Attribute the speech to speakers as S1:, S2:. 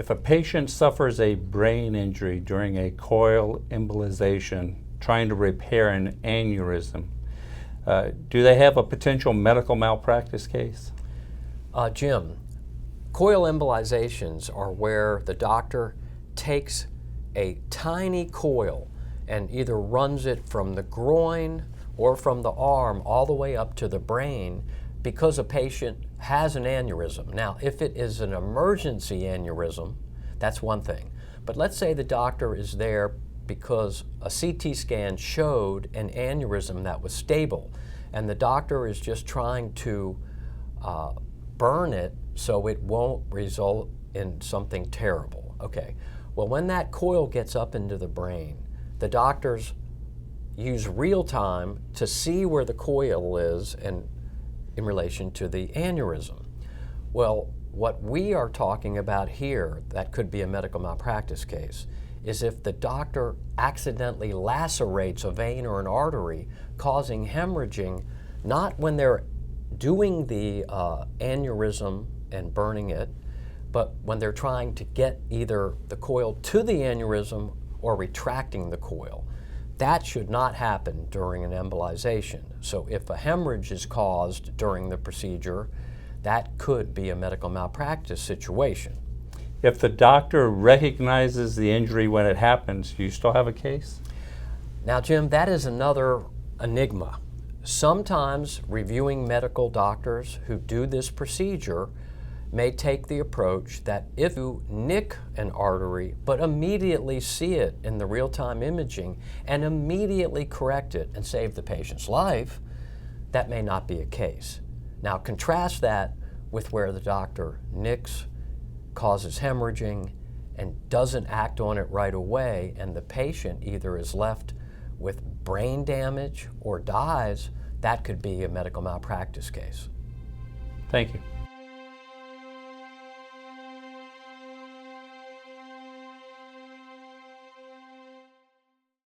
S1: If a patient suffers a brain injury during a coil embolization trying to repair an aneurysm, do they have a potential medical malpractice case?
S2: Jim, coil embolizations are where the doctor takes a tiny coil and either runs it from the groin or from the arm all the way up to the brain because a patient has an aneurysm. Now, if it is an emergency aneurysm, that's one thing. But let's say the doctor is there because a CT scan showed an aneurysm that was stable, and the doctor is just trying to burn it so it won't result in something terrible. Okay, well, when that coil gets up into the brain, the doctors use real time to see where the coil is and in relation to the aneurysm. Well, what we are talking about here that could be a medical malpractice case is if the doctor accidentally lacerates a vein or an artery, causing hemorrhaging, not when they're doing the aneurysm and burning it, but when they're trying to get either the coil to the aneurysm or retracting the coil. That should not happen during an embolization. So if a hemorrhage is caused during the procedure, that could be a medical malpractice situation.
S1: If the doctor recognizes the injury when it happens, do you still have a case?
S2: Now, Jim, that is another enigma. Sometimes reviewing medical doctors who do this procedure may take the approach that if you nick an artery but immediately see it in the real-time imaging and immediately correct it and save the patient's life, that may not be a case. Now contrast that with where the doctor nicks, causes hemorrhaging, and doesn't act on it right away, and the patient either is left with brain damage or dies. That could be a medical malpractice case.
S1: Thank you.